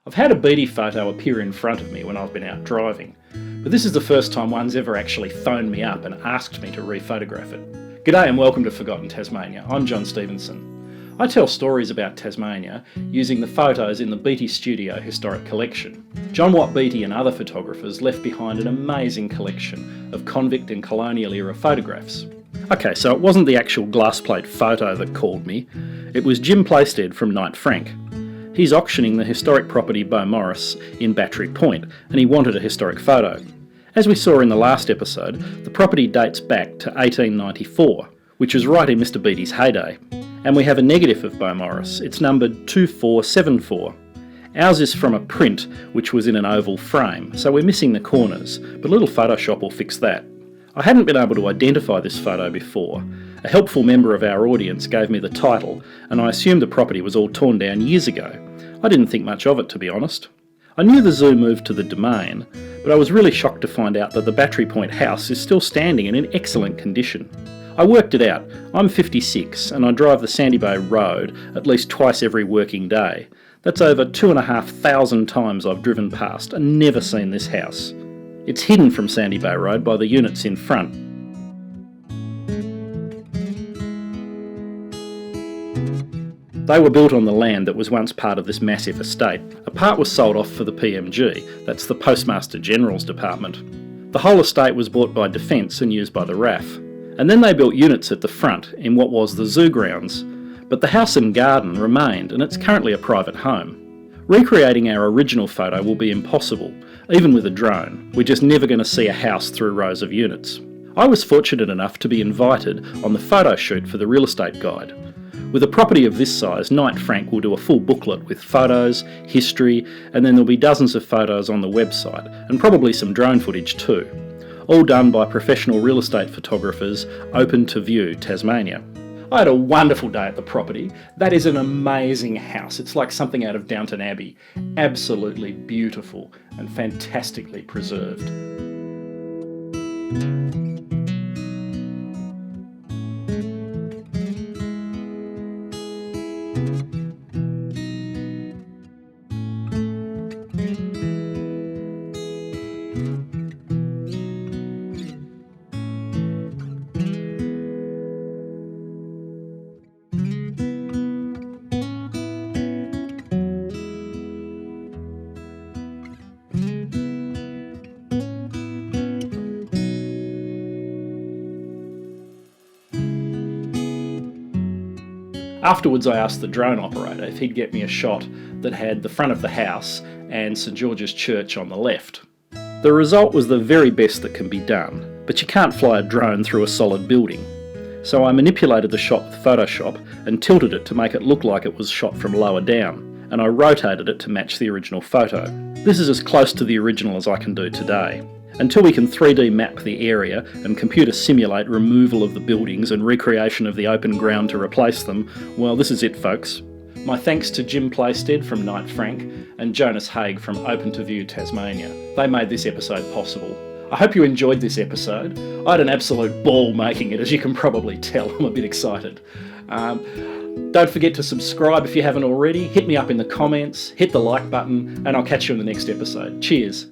I've had a Beattie photo appear in front of me when I've been out driving, but this is the first time one's ever actually phoned me up and asked me to rephotograph it. G'day and welcome to Forgotten Tasmania. I'm John Stephenson. I tell stories about Tasmania using the photos in the Beattie Studio Historic Collection. John Watt Beattie and other photographers left behind an amazing collection of convict and colonial era photographs. Okay, so it wasn't the actual glass plate photo that called me, it was Jim Plaisted from Knight Frank. He's auctioning the historic property Beaumaris in Battery Point, and he wanted a historic photo. As we saw in the last episode, the property dates back to 1894, which was right in Mr Beattie's heyday. And we have a negative of Beaumaris. It's numbered 2474. Ours is from a print which was in an oval frame, so we're missing the corners, but a little Photoshop will fix that. I hadn't been able to identify this photo before. A helpful member of our audience gave me the title, and I assumed the property was all torn down years ago. I didn't think much of it, to be honest. I knew the zoo moved to the domain, but I was really shocked to find out that the Battery Point house is still standing and in excellent condition. I worked it out. I'm 56 and I drive the Sandy Bay Road at least twice every working day. That's over 2,500 times I've driven past and never seen this house. It's hidden from Sandy Bay Road by the units in front. They were built on the land that was once part of this massive estate. A part was sold off for the PMG, that's the Postmaster General's Department. The whole estate was bought by Defence and used by the RAF. And then they built units at the front in what was the zoo grounds. But the house and garden remained, and it's currently a private home. Recreating our original photo will be impossible, even with a drone. We're just never going to see a house through rows of units. I was fortunate enough to be invited on the photo shoot for the real estate guide. With a property of this size, Knight Frank will do a full booklet with photos, history, and then there'll be dozens of photos on the website, and probably some drone footage too. All done by professional real estate photographers, open to view Tasmania. I had a wonderful day at the property. That is an amazing house. It's like something out of Downton Abbey. Absolutely beautiful and fantastically preserved. Afterwards I asked the drone operator if he'd get me a shot that had the front of the house and St George's Church on the left. The result was the very best that can be done, but you can't fly a drone through a solid building. So I manipulated the shot with Photoshop and tilted it to make it look like it was shot from lower down, and I rotated it to match the original photo. This is as close to the original as I can do today. Until we can 3D map the area and computer simulate removal of the buildings and recreation of the open ground to replace them, well, this is it, folks. My thanks to Jim Plaisted from Knight Frank and Jonas Haig from Open to View Tasmania. They made this episode possible. I hope you enjoyed this episode. I had an absolute ball making it, as you can probably tell. I'm a bit excited. Don't forget to subscribe if you haven't already. Hit me up in the comments, hit the like button, and I'll catch you in the next episode. Cheers.